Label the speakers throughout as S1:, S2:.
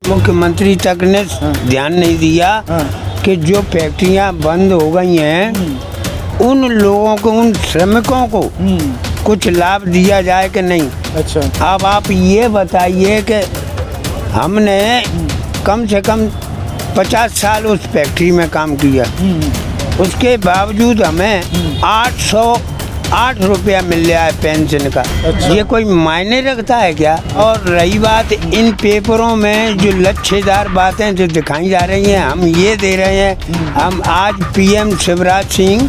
S1: मुख्यमंत्री तक ने ध्यान नहीं दिया कि जो फैक्ट्रियां बंद हो गई हैं उन लोगों को, उन श्रमिकों को कुछ लाभ दिया जाए कि नहीं।
S2: अच्छा,
S1: अब आप ये बताइए कि हमने कम से कम 50 साल उस फैक्ट्री में काम किया, उसके बावजूद हमें 808 रुपया मिल रहा है पेंशन का।
S2: अच्छा।
S1: ये कोई मायने रखता है क्या? और रही बात इन पेपरों में जो लच्छेदार बातें जो दिखाई जा रही हैं, हम ये दे रहे हैं, हम आज पीएम शिवराज सिंह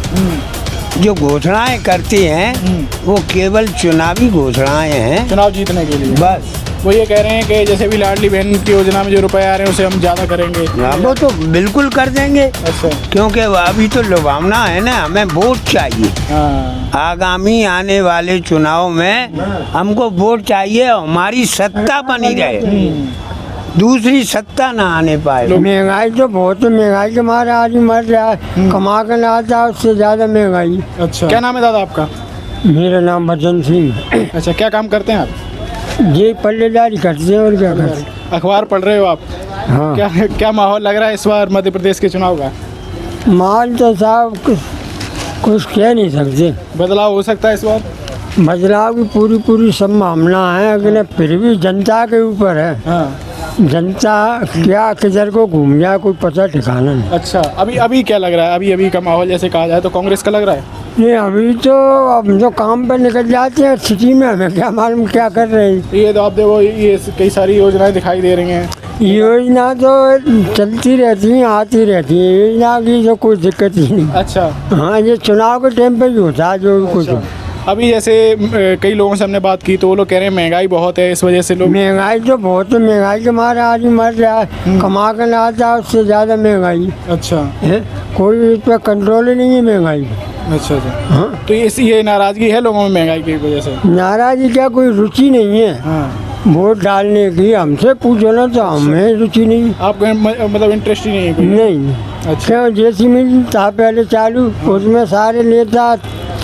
S1: जो घोषणाएं करते हैं वो केवल चुनावी घोषणाएं हैं,
S2: चुनाव जीतने के लिए।
S1: बस।
S2: वो ये कह रहे हैं कि जैसे भी लाडली बहन की योजना में जो रुपए आ रहे हैं उसे हम ज़्यादा करेंगे।
S1: वो तो बिल्कुल कर देंगे।
S2: अच्छा,
S1: क्योंकि अभी तो लुभावना है ना, हमें वोट चाहिए।
S2: हाँ,
S1: आगामी आने वाले चुनाव में हमको वोट चाहिए, हमारी सत्ता बनी रहे, दूसरी सत्ता ना आने पाए। महंगाई तो बहुत है, महंगाई के मारे आदमी मर रहा है, कमा कर लाता है उससे ज़्यादा महंगाई।
S2: अच्छा, क्या नाम है दादा आपका?
S1: मेरा नाम भजन सिंह।
S2: अच्छा, क्या काम करते हैं आप?
S1: ये पल्लेदारी करते हैं और क्या करते हैं।
S2: अखबार पढ़ रहे हो आप?
S1: हाँ।
S2: क्या माहौल लग रहा है इस बार मध्य प्रदेश के चुनाव का?
S1: माल तो साहब कुछ कह नहीं सकते।
S2: बदलाव हो सकता है इस बार?
S1: बदलाव की पूरी संभावना है, लेकिन फिर भी जनता के ऊपर है।
S2: हाँ।
S1: जनता क्या किधर को घूम जाए कोई पता ठिकाना नहीं।
S2: अच्छा, अभी क्या लग रहा है? अभी का माहौल जैसे कहा जाए तो कांग्रेस का लग रहा है?
S1: नहीं, अभी तो हम जो काम पर निकल जाते हैं सिटी में, हमें क्या मालूम क्या कर रहे हैं।
S2: ये तो आप देखो, ये कई सारी योजनाएं दिखाई दे रही हैं।
S1: योजना तो चलती रहती हैं, आती रहती हैं, योजना की तो कोई दिक्कत ही नहीं।
S2: अच्छा,
S1: हाँ, ये चुनाव के टाइम पे भी होता है जो भी कुछ।
S2: अभी जैसे कई लोगों से हमने बात की तो वो लोग कह रहे हैं महंगाई बहुत है, इस वजह से लोग।
S1: महंगाई तो बहुत है, महंगाई के मारे आदमी मर रहा है, कमा कर लाता है उससे ज़्यादा महंगाई
S2: अच्छा
S1: है, कोई इस पर कंट्रोल ही नहीं है महंगाई।
S2: अच्छा।
S1: हाँ,
S2: तो ये नाराजगी है लोगों में महंगाई की वजह से?
S1: नाराजगी क्या, कोई रुचि नहीं है
S2: हाँ।
S1: वोट डालने की। हमसे पूछो ना तो हमें रुचि नहीं।
S2: आपको मतलब इंटरेस्ट ही नहीं है कोई?
S1: नहीं।
S2: अच्छा।
S1: क्यों, जैसी मिली था पहले चालू, उसमें सारे नेता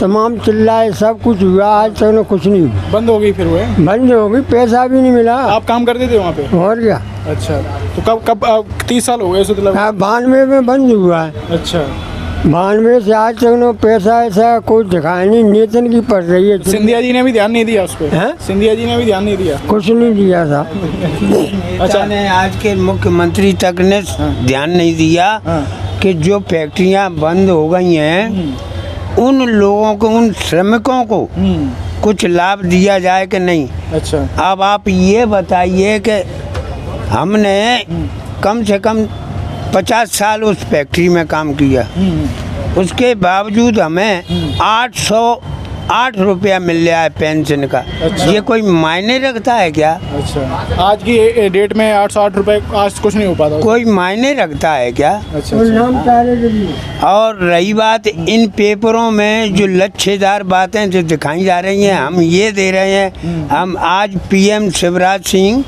S1: तमाम चिल्लाए, सब कुछ हुआ, आज तक तो कुछ नहीं हुआ।
S2: बंद हो गई फिर वो?
S1: बंद हो गई, पैसा भी नहीं मिला।
S2: आप काम करते थे वहाँ पे?
S1: और क्या।
S2: अच्छा, तो कब 30 साल हो गए?
S1: 92 में बंद हुआ है।
S2: अच्छा,
S1: 92 से आज तक नो पैसा ऐसा कोई दिखाया नहीं, नेतन की पड़ रही है।
S2: सिंधिया जी ने भी ध्यान नहीं दिया उस पर?
S1: हैं?
S2: सिंधिया जी ने भी ध्यान नहीं दिया?
S1: कुछ नहीं दिया था।
S2: अच्छा,
S1: ने आज के मुख्यमंत्री तक ने ध्यान नहीं दिया कि जो फैक्ट्रियां बंद हो गई हैं उन लोगों को, उन श्रमिकों को कुछ लाभ दिया जाए कि नहीं।
S2: अच्छा,
S1: अब आप ये बताइए कि हमने कम से कम 50 साल उस फैक्ट्री में काम किया, उसके बावजूद हमें 808 रुपया मिल रहा है पेंशन का।
S2: अच्छा।
S1: ये कोई मायने रखता है क्या?
S2: अच्छा, आज की डेट में 808 रुपये आज कुछ नहीं हो पाता?
S1: कोई मायने रखता है क्या?
S2: अच्छा।
S1: और रही बात इन पेपरों में जो लच्छेदार बातें जो दिखाई जा रही हैं, हम ये दे रहे हैं, हम आज पीएम शिवराज सिंह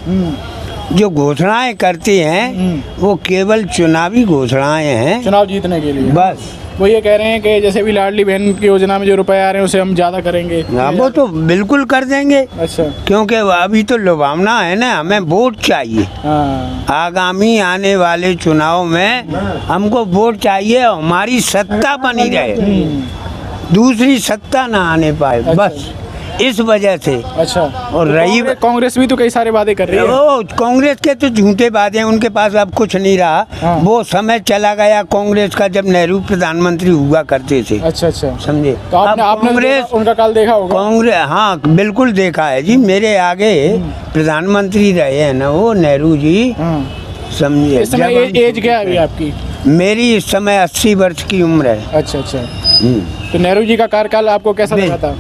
S1: जो घोषणाएं करते हैं वो केवल चुनावी घोषणाएं हैं,
S2: चुनाव जीतने के लिए।
S1: बस।
S2: वो ये कह रहे हैं कि जैसे भी लाडली बहन की योजना में जो रुपए आ रहे हैं उसे हम ज़्यादा करेंगे।
S1: वो तो बिल्कुल कर देंगे।
S2: अच्छा,
S1: क्योंकि अभी तो लुभावना है ना, हमें वोट चाहिए।
S2: हाँ,
S1: आगामी आने वाले चुनाव में हमको वोट चाहिए, हमारी सत्ता बनी रहे, दूसरी सत्ता ना आने पाए, बस इस वजह से।
S2: अच्छा।
S1: और रही
S2: कांग्रेस भी तो कई सारे वादे कर रही है।
S1: वो कांग्रेस के तो झूठे वादे हैं, उनके पास अब कुछ नहीं रहा।
S2: हाँ।
S1: वो समय चला गया कांग्रेस का जब नेहरू प्रधानमंत्री हुआ करते थे।
S2: अच्छा,
S1: समझे?
S2: तो आपने
S1: कांग्रेस
S2: उनका काल देखा होगा?
S1: कांग्रेस, हाँ बिल्कुल देखा है जी, मेरे आगे प्रधानमंत्री रहे हैं ना वो नेहरू जी। समझे?
S2: इस समय एज क्या है अभी आपकी?
S1: मेरी इस समय 80 वर्ष की उम्र है।
S2: अच्छा। तो नेहरू जी का कार्यकाल आपको कैसा लगा था?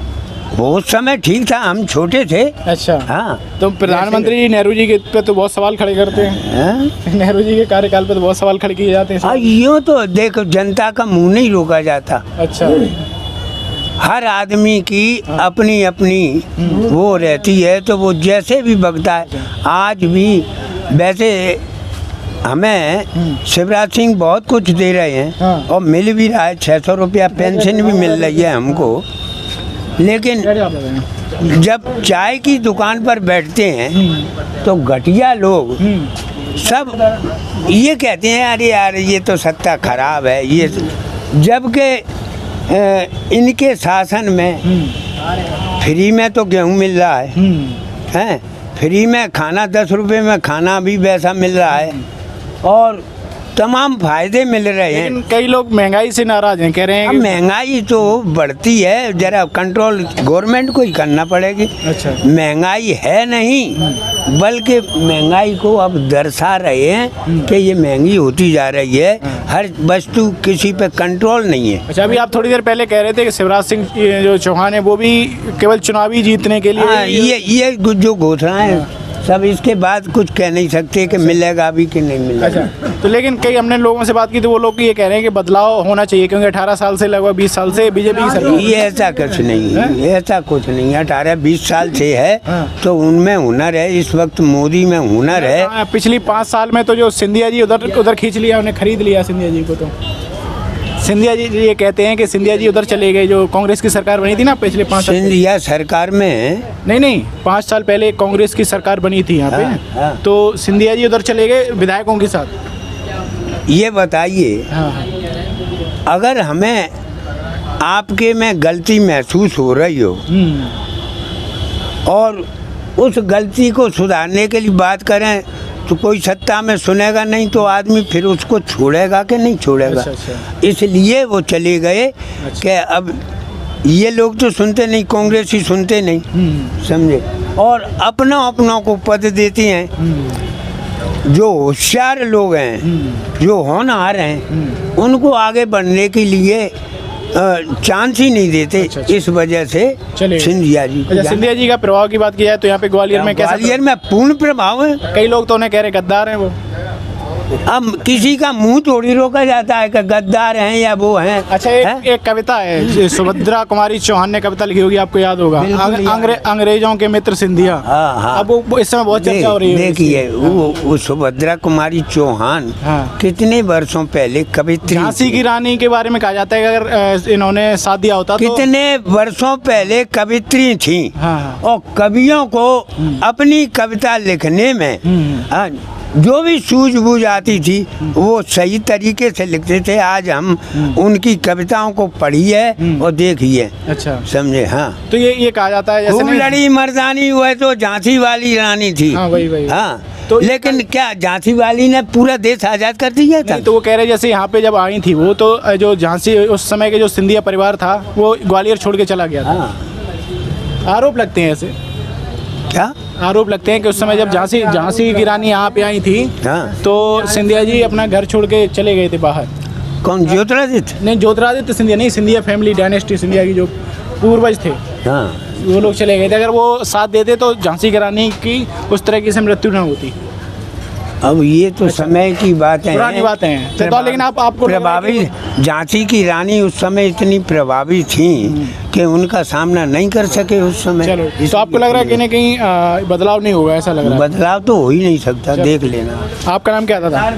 S1: वो उस समय ठीक था, हम छोटे थे।
S2: अच्छा।
S1: हाँ।
S2: तो प्रधानमंत्री नेहरू जी के पे तो बहुत सवाल खड़े करते हैं। नेहरू जी के कार्यकाल पे तो बहुत सवाल खड़े किए जाते हैं।
S1: यूँ तो देखो, जनता का मुंह नहीं रोका जाता।
S2: अच्छा।
S1: हर आदमी की अपनी अपनी वो रहती है, तो वो जैसे भी बगता है। आज भी वैसे हमें शिवराज सिंह बहुत कुछ दे रहे हैं और मिल भी रहा है, 600 रुपया पेंशन भी मिल रही है हमको। लेकिन जब चाय की दुकान पर बैठते हैं तो घटिया लोग सब ये कहते हैं अरे यार ये तो सत्ता खराब है ये, जबकि इनके शासन में फ्री में तो गेहूँ मिल रहा है, हैं फ्री में खाना 10 रुपए में खाना भी वैसा मिल रहा है और तमाम फायदे मिल रहे हैं।
S2: लेकिन कई लोग महंगाई से नाराज हैं, कह रहे हैं
S1: अब
S2: कि
S1: महंगाई तो बढ़ती है, जरा कंट्रोल गवर्नमेंट को ही करना पड़ेगी।
S2: अच्छा।
S1: महंगाई है नहीं, बल्कि महंगाई को अब दर्शा रहे हैं कि ये महंगी होती जा रही है, हर वस्तु किसी पे कंट्रोल नहीं है।
S2: अच्छा, अभी आप थोड़ी देर पहले कह रहे थे कि शिवराज सिंह जो चौहान है वो भी केवल चुनावी जीतने के लिए
S1: हाँ, ये जो घोषणाएं सब इसके बाद कुछ कह नहीं सकते कि मिलेगा भी कि नहीं मिलेगा।
S2: अच्छा, तो लेकिन कई हमने लोगों से बात की तो वो लोग ये कह रहे हैं कि बदलाव होना चाहिए, क्योंकि 18 साल से लगभग 20 साल से बीजेपी की सरकार।
S1: ये ऐसा कुछ नहीं है, ऐसा कुछ नहीं है। 18-20 साल से है तो उनमें हुनर है, इस वक्त मोदी में हुनर है।
S2: पिछली 5 साल में तो जो सिंधिया जी उधर खींच लिया, उन्हें खरीद लिया सिंधिया जी को। तो सिंधिया जी ये कहते हैं कि सिंधिया जी उधर चले गए, जो कांग्रेस की सरकार बनी थी ना पिछले 5 साल।
S1: सिंधिया सरकार में
S2: नहीं 5 साल पहले कांग्रेस की सरकार बनी थी यहाँ पे।
S1: हाँ।
S2: तो सिंधिया जी उधर चले गए विधायकों के साथ।
S1: ये बताइए, अगर हमें आपके में गलती महसूस हो रही हो और उस गलती को सुधारने के लिए बात करें तो कोई सत्ता में सुनेगा नहीं, तो आदमी फिर उसको छोड़ेगा कि नहीं छोड़ेगा।
S2: अच्छा।
S1: इसलिए वो चले गए कि अब ये लोग तो सुनते नहीं, कांग्रेस ही सुनते नहीं, समझे, और अपनों को पद देती हैं। जो होशियार लोग हैं, जो होनहार हैं, उनको आगे बढ़ने के लिए चांस ही नहीं देते।
S2: अच्छा।
S1: इस वजह से सिंधिया जी।
S2: अच्छा, सिंधिया जी का प्रभाव की बात की जाए तो यहाँ पे ग्वालियर में कैसा?
S1: ग्वालियर में पूर्ण प्रभाव है।
S2: कई लोग तो उन्हें कह रहे गद्दार हैं वो।
S1: अब किसी का मुंह थोड़ी रोका जाता है कि गद्दार हैं या वो हैं।
S2: अच्छा, एक कविता है, सुभद्रा कुमारी चौहान ने कविता लिखी होगी, आपको याद होगा, अंग्रेजों के मित्र सिंधिया।
S1: हाँ।
S2: अब वो इस समय बहुत चर्चा हो रही है।
S1: देखिए वो सुभद्रा कुमारी चौहान कितने वर्षों पहले कवित्री,
S2: झांसी की रानी के बारे में कहा जाता है कि अगर इन्होंने साथ दिया होता तो
S1: कितने वर्षों पहले कवित्री थी।
S2: हाँ।
S1: और कवियों को अपनी कविता लिखने में जो भी सूझबूझ आती थी वो सही तरीके से लिखते थे। आज हम उनकी कविताओं को पढ़िए और देखिए।
S2: अच्छा,
S1: समझे। हाँ,
S2: तो ये कहा जाता है जैसे
S1: खूब लड़ी मर्दानी हुए तो झांसी वाली रानी थी।
S2: हाँ, वही।
S1: हाँ,
S2: तो
S1: लेकिन क्या झांसी वाली ने पूरा देश आजाद कर दिया था?
S2: तो वो कह रहे जैसे यहाँ पे जब आई थी वो, तो जो झांसी उस समय के जो सिंधिया परिवार था वो ग्वालियर छोड़ के चला गया था।
S1: हाँ।
S2: आरोप लगते हैं ऐसे,
S1: क्या
S2: आरोप लगते हैं कि उस समय जब झांसी की रानी यहाँ पे आई थी,
S1: हाँ।
S2: तो सिंधिया जी अपना घर छोड़ के चले गए थे बाहर।
S1: कौन, ज्योतिरादित्य?
S2: नहीं, ज्योतिरादित्य सिंधिया नहीं, सिंधिया फैमिली डायनेस्टी सिंधिया की जो पूर्वज थे,
S1: हाँ,
S2: वो लोग चले गए थे। अगर वो साथ देते तो झांसी की रानी की उस तरह से मृत्यु न होती।
S1: अब ये तो समय की बातें
S2: पुरानी
S1: हैं,
S2: बातें हैं। तो लेकिन आपको
S1: प्रभावी, झांसी की रानी उस समय इतनी प्रभावी थी कि उनका सामना नहीं कर सके उस समय।
S2: चलो, तो आपको लग रहा है कि नहीं कहीं बदलाव नहीं होगा, ऐसा लग रहा है?
S1: बदलाव तो हो ही नहीं सकता, देख लेना।
S2: आपका नाम क्या था?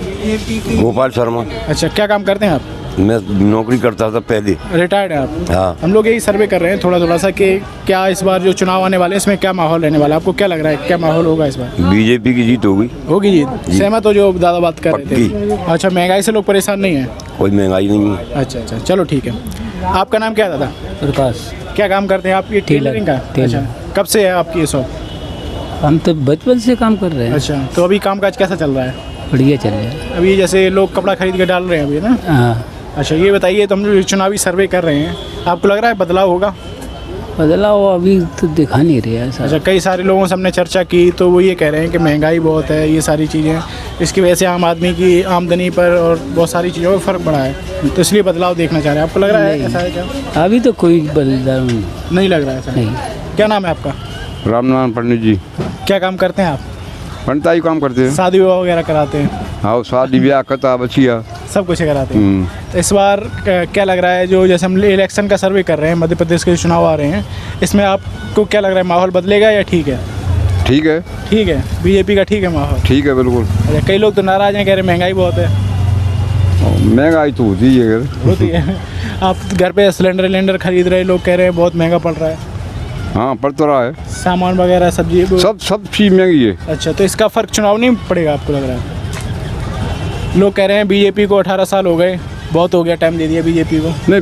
S3: गोपाल शर्मा।
S2: अच्छा, क्या काम करते हैं आप?
S3: मैं नौकरी करता था पहले।
S2: रिटायर्ड है आप?
S3: हाँ।
S2: हम लोग यही सर्वे कर रहे हैं थोड़ा सा कि क्या इस बार जो चुनाव आने वाले हैं इसमें क्या माहौल रहने वाला है? आपको क्या लग रहा है, क्या माहौल होगा इस बार?
S3: बीजेपी की जीत होगी।
S2: होगी जीत, सहमत हो जो दादा बात कर रहे थे? अच्छा, महंगाई से लोग परेशान नहीं है?
S3: कोई महंगाई नहीं है।
S2: अच्छा, चलो ठीक है। आपका नाम क्या है दादा?
S4: प्रकाश।
S2: क्या काम करते हैं आप? ये टेलरिंग का? अच्छा, कब से है आपकी ये शॉप?
S4: हम तो बचपन से काम कर रहे हैं।
S2: अच्छा, तो अभी कामकाज कैसा चल रहा है?
S4: बढ़िया चल रहा है।
S2: अभी जैसे लोग कपड़ा खरीद के डाल रहे हैं अभी ना?
S4: हाँ।
S2: अच्छा, ये बताइए, तो हम जो चुनावी सर्वे कर रहे हैं, आपको लग रहा है बदलाव होगा?
S4: बदलाव अभी तो दिखा नहीं रहा है।
S2: अच्छा, कई सारे लोगों से हमने चर्चा की तो वो ये कह रहे हैं कि महंगाई बहुत है, ये सारी चीज़ें, इसकी वजह से आम आदमी की आमदनी पर और बहुत सारी चीज़ों पर फ़र्क पड़ा है, तो इसलिए बदलाव देखना चाह रहे हैं। आपको लग रहा है ऐसा है क्या?
S4: अभी तो कोई बदलाव
S2: नहीं लग रहा है ऐसा?
S4: नहीं।
S2: क्या नाम है आपका?
S3: रामनारायण पंडित जी।
S2: क्या काम करते हैं आप?
S3: पंडिता ही काम करते हैं।
S2: शादी विवाह वगैरह कराते हैं?
S3: हाँ, शादी ब्याह कथा बचिया
S2: सब कुछ कराते हैं। तो इस बार क्या लग रहा है, जो जैसे हम इलेक्शन का सर्वे कर रहे हैं, मध्य प्रदेश के चुनाव आ रहे हैं, इसमें आपको क्या लग रहा है, माहौल बदलेगा या ठीक है?
S3: ठीक है।
S2: ठीक है, बीजेपी का ठीक है माहौल?
S3: ठीक है, बिल्कुल।
S2: अच्छा, कई लोग तो नाराज हैं, कह रहे महंगाई बहुत है।
S3: महंगाई तो होती है,
S2: होती है। आप घर पे सिलेंडर खरीद रहे, लोग कह रहे हैं बहुत महंगा पड़ रहा है।
S3: हाँ, पड़ तो रहा है।
S2: सामान वगैरह, सब्जी
S3: सब चीज़ महंगी है।
S2: अच्छा, तो इसका फर्क चुनाव नहीं पड़ेगा आपको लग रहा है? लोग कह रहे हैं बीजेपी को 18 साल हो गए, बहुत हो गया, टाइम दे दिया बीजेपी को।
S3: नहीं,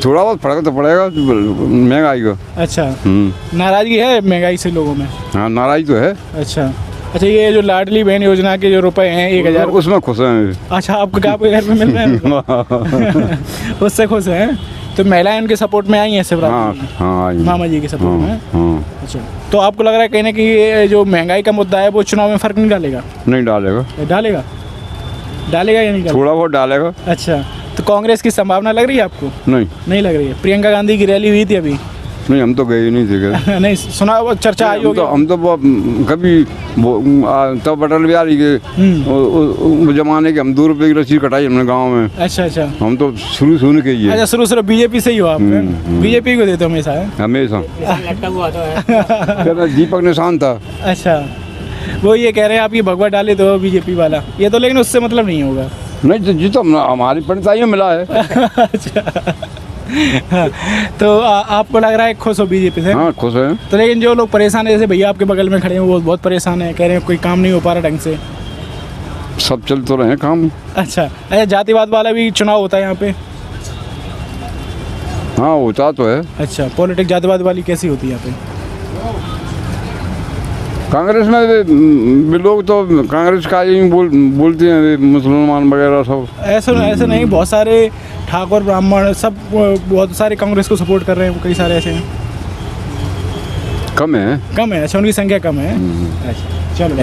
S3: थोड़ा बहुत फर्क तो पड़ेगा महंगाई का।
S2: अच्छा, नाराजगी है महंगाई से लोगों में?
S3: हाँ, नाराज तो है।
S2: अच्छा, ये जो लाडली बहन योजना के जो रुपए हैं 1000,
S3: उसमें खुश हैं।
S2: अच्छा, आपके घर पे मिल रहे हैं? उससे खुश हैं? तो महिलाएं उनके सपोर्ट में आई हैं शिवराज
S3: हाँ हाँ,
S2: मामा जी के सपोर्ट में?
S3: हाँ।
S2: अच्छा, तो आपको लग रहा है कहीं ना कहीं ये जो महंगाई का मुद्दा है वो चुनाव में फर्क नहीं डालेगा?
S3: नहीं डालेगा।
S2: डालेगा या नहीं डालेगा?
S3: थोड़ा बहुत डालेगा।
S2: अच्छा, तो कांग्रेस की संभावना लग रही है आपको?
S3: नहीं
S2: लग रही है। प्रियंका गांधी की रैली हुई थी अभी?
S3: नहीं, हम तो गए ही नहीं थे।
S2: नहीं सुना, वो चर्चा आई होगी।
S3: हम तो कभी तब अटल बिहारी के जमाने के हम 2 रुपए की रसीद कटाई हमने गांव में।
S2: अच्छा,
S3: हम तो शुरू के ही है।
S2: अच्छा, शुरू बीजेपी से ही हो आप? बीजेपी को देते हो हमेशा?
S3: हमेशा दीपक निशान था।
S2: अच्छा, वो ये कह रहे हैं आप ये भगवा डाले तो बीजेपी वाला, ये तो लेकिन उससे मतलब नहीं होगा।
S3: नहीं तो जी, तो हमारी पंचायत में मिला है।
S2: अच्छा, तो आपको लग रहा है खुश हो बीजेपी से?
S3: हाँ, खुश है।
S2: तो लेकिन जो लोग परेशान है, जैसे भैया आपके बगल में खड़े हैं, वो बहुत परेशान है, कह रहे हैं कोई काम नहीं हो पा रहा ढंग से।
S3: सब चल तो रहे हैं काम।
S2: अच्छा, जातिवाद वाला भी चुनाव होता है यहाँ पे?
S3: हाँ, होता तो है।
S2: अच्छा, पॉलिटिक्स जातिवाद वाली कैसी होती है यहाँ पे?
S3: कांग्रेस में भी लोग तो कांग्रेस का ही बोलते हैं, मुसलमान वगैरह सब।
S2: ऐसे नहीं, बहुत सारे ठाकुर ब्राह्मण सब बहुत सारे कांग्रेस को सपोर्ट कर रहे हैं, कई सारे ऐसे हैं।
S3: कम है।
S2: अच्छा, उनकी संख्या कम है। अच्छा, चलो,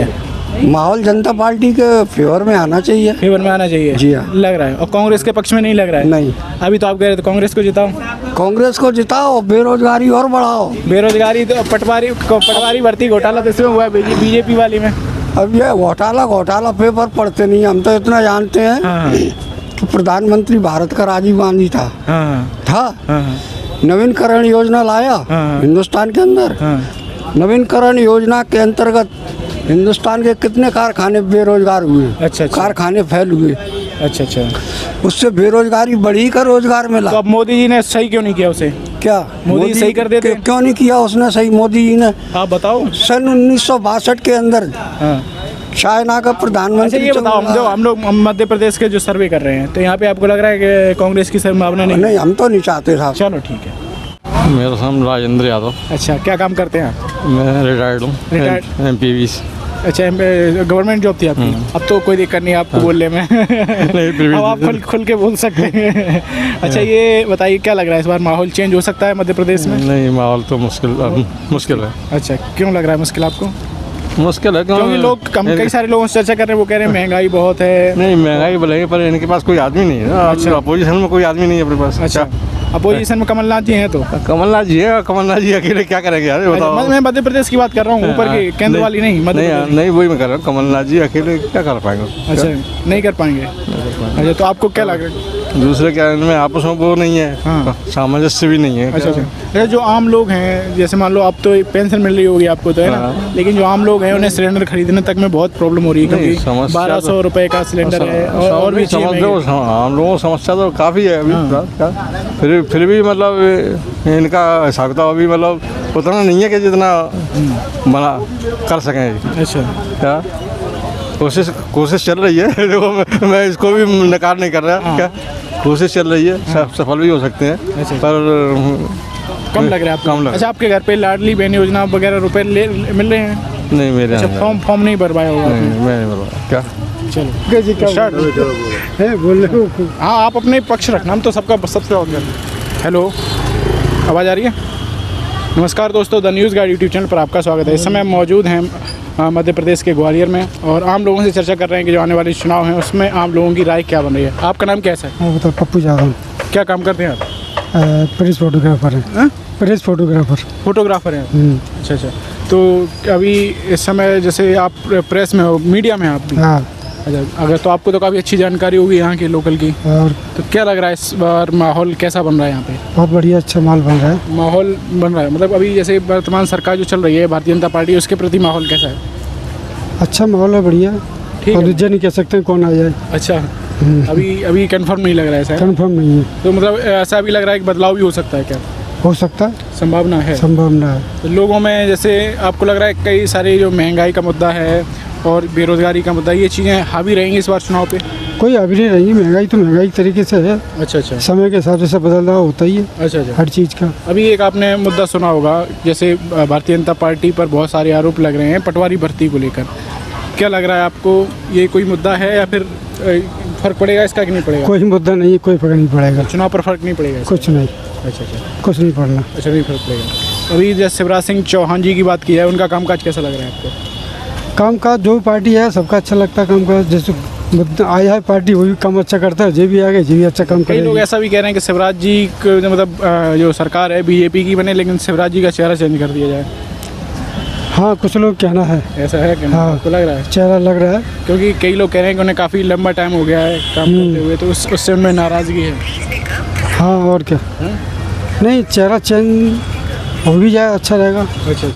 S5: माहौल जनता पार्टी के फेवर में आना चाहिए।
S2: फेवर में आना चाहिए?
S5: जी हाँ।
S2: लग रहा है। और कांग्रेस के पक्ष में नहीं लग रहा है?
S5: नहीं।
S2: अभी तो आप कह रहे थे कांग्रेस को जिताओ।
S5: कांग्रेस को जिताओ, बेरोजगारी और बढ़ाओ।
S2: बेरोजगारी तो पटवारी भर्ती घोटाला तो इसमें हुआ है बीजेपी वाली में।
S5: अब ये घोटाला पेपर पढ़ते नहीं, हम तो इतना जानते हैं कि प्रधानमंत्री भारत का राजीव गांधी था। नवीनकरण योजना लाया हिंदुस्तान के अंदर। नवीनकरण योजना के अंतर्गत हिंदुस्तान के कितने कारखाने बेरोजगार हुए।
S2: अच्छा।
S5: कारखाने फैल हुए।
S2: अच्छा,
S5: उससे बेरोजगारी बढ़ी का रोजगार मिला।
S2: तो अब मोदी जी ने सही क्यों नहीं किया उसे?
S5: क्या
S2: मोदी सही कर देते?
S5: क्यों नहीं किया उसने सही, मोदी जी ने?
S2: आप बताओ।
S5: सन 1962 के अंदर चाइना का प्रधानमंत्री।
S2: ये बताओ, हम लोग मध्य प्रदेश के जो सर्वे कर रहे हैं, तो यहाँ पे आपको लग रहा है कि कांग्रेस की संभावना नहीं?
S5: हम तो नहीं चाहते साहब।
S2: चलो ठीक है।
S6: मेरा नाम राजेंद्र यादव।
S2: अच्छा, क्या काम करते हैं आप?
S6: मैं रिटायर्ड हूँ, MPV।
S2: अच्छा, गवर्नमेंट जॉब थी आपकी? अब तो कोई दिक्कत नहीं आपको बोलने में। अब आप खुल के बोल सकते हैं। अच्छा, ये बताइए क्या लग रहा है इस बार माहौल चेंज हो सकता है मध्य प्रदेश में?
S6: नहीं, माहौल तो मुश्किल है।
S2: अच्छा, क्यों लग रहा है मुश्किल आपको?
S6: मुश्किल है
S2: क्योंकि लोग कई सारे लोगों से चर्चा कर रहे हैं, वो कह रहे हैं महंगाई बहुत है।
S6: नहीं, महंगाई बोलेंगे पर इनके पास कोई आदमी नहीं है। अच्छा, अपोजिशन में कोई आदमी नहीं है अपने पास।
S2: अच्छा, अपोजिशन में कमलनाथ जी हैं? तो
S6: कमलनाथ जी है, कमलनाथ जी अकेले क्या करेंगे यार, बताओ।
S2: मैं मध्य प्रदेश की बात कर रहा हूँ, ऊपर की केंद्र वाली नहीं।
S6: नहीं, वही मैं कर रहा हूँ, कमलनाथ जी अकेले क्या कर पाएंगे?
S2: अच्छा, नहीं कर पाएंगे। अच्छा, तो आपको क्या लग रहा है?
S6: दूसरे क्या इनमें आपस में वो नहीं है, सामंजस्य भी नहीं है।
S2: अच्छा, जो आम लोग हैं, जैसे मान लो आप तो पेंशन मिल रही होगी आपको, तो है ना, लेकिन जो आम लोग हैं उन्हें सिलेंडर खरीदने तक में बहुत प्रॉब्लम हो रही है, क्योंकि 1200 रुपए का सिलेंडर है और भी चीज़ें।
S6: हम लोगों को समस्या तो काफ़ी है अभी। फिर भी मतलब इनका हिसाब किताब अभी मतलब उतना नहीं है कि जितना बना कर सकें।
S2: अच्छा,
S6: क्या कोशिश चल रही है। देखो, मैं इसको भी नकार नहीं कर रहा। क्या कोशिश चल रही है, सफल भी हो सकते हैं, पर
S2: कम लग रहा है आपको?
S6: कम लग।
S2: अच्छा, आपके घर पे लाडली बहन योजना वगैरह रुपए मिल रहे हैं?
S6: नहीं, मेरे
S2: अच्छा, फॉर्म नहीं भरवाया होगा?
S6: मैं नहीं भरवाया। क्या
S2: चलो, हाँ, आप अपने पक्ष रखना, हम तो सबसे हेलो, आवाज़ आ रही है? नमस्कार दोस्तों, the news guide YouTube channel पर आपका स्वागत है। इस समय मौजूद हैं मध्य प्रदेश के ग्वालियर में और आम लोगों से चर्चा कर रहे हैं कि जो आने वाले चुनाव हैं उसमें आम लोगों की राय क्या बन रही है। आपका नाम कैसा है?
S5: मैं तो पप्पू यादव।
S2: क्या काम करते हैं आप?
S5: प्रेस फोटोग्राफर है। प्रेस
S2: फोटोग्राफर हैं? अच्छा, तो अभी इस समय जैसे आप प्रेस में हो, मीडिया में आप भी?
S5: हाँ।
S2: अच्छा, अगर तो आपको तो काफ़ी अच्छी जानकारी होगी यहाँ के लोकल की।
S5: और
S2: तो क्या लग रहा है इस बार माहौल कैसा बन रहा है यहाँ पे?
S5: बहुत बढ़िया, अच्छा माहौल बन रहा है।
S2: माहौल बन रहा है मतलब अभी जैसे वर्तमान सरकार जो चल रही है भारतीय जनता पार्टी, उसके प्रति माहौल कैसा है?
S5: अच्छा माहौल है, बढ़िया।
S2: ठीक है।
S5: और नहीं कह सकते कौन आ जाए।
S2: अच्छा, अभी कंफर्म नहीं लग रहा है ऐसा?
S5: कंफर्म नहीं है।
S2: तो मतलब ऐसा भी लग रहा है कि बदलाव भी हो सकता है क्या?
S5: हो सकता है,
S2: संभावना है।
S5: तो
S2: लोगों में जैसे आपको लग रहा है कई सारे जो महंगाई का मुद्दा है और बेरोजगारी का मुद्दा, ये चीज़ें हावी रहेंगी इस बार चुनाव पे?
S7: कोई अभी नहीं रही, महंगाई तो महंगाई तरीके से है,
S2: अच्छा अच्छा
S7: समय के हिसाब से सब बदलना होता ही है
S2: अच्छा अच्छा।
S7: हर चीज़ का।
S2: अभी एक आपने मुद्दा सुना होगा, जैसे भारतीय जनता पार्टी पर बहुत सारे आरोप लग रहे हैं पटवारी भर्ती को लेकर, क्या लग रहा है आपको, ये कोई मुद्दा है या फिर फर्क पड़ेगा इसका कि नहीं पड़ेगा?
S7: कोई मुद्दा नहीं है, कोई फर्क नहीं पड़ेगा,
S2: चुनाव पर फर्क नहीं पड़ेगा इसका?
S7: कुछ नहीं,
S2: अच्छा अच्छा
S7: कुछ नहीं पड़ना।
S2: अच्छा, नहीं फर्क पड़ेगा। अभी जैसे शिवराज सिंह चौहान जी की बात की है, उनका कामकाज कैसा लग रहा है आपको?
S7: कामकाज जो भी पार्टी है सबका अच्छा लगता है कामकाज, जैसे आया है पार्टी वही काम अच्छा करता है, जे भी आ गए जे भी अच्छा काम
S2: कई लोग
S7: करेगा।
S2: ऐसा भी कह रहे हैं कि शिवराज जी को मतलब जो सरकार है बीजेपी की बने, लेकिन शिवराज जी का चेहरा चेंज कर दिया जाए,
S7: हाँ कुछ लोग कहना है,
S2: ऐसा है क्या?
S7: हाँ।
S2: आपको लग रहा है?
S7: चेहरा लग रहा है।
S2: क्योंकि कई लोग कह रहे हैं कि उन्हें काफ़ी लंबा टाइम हो गया है काम करते हुए, तो उससे उनमें नाराज़गी है।
S7: हाँ और क्या, नहीं चेहरा चेंज हो भी जाए अच्छा रहेगा।
S2: अच्छा।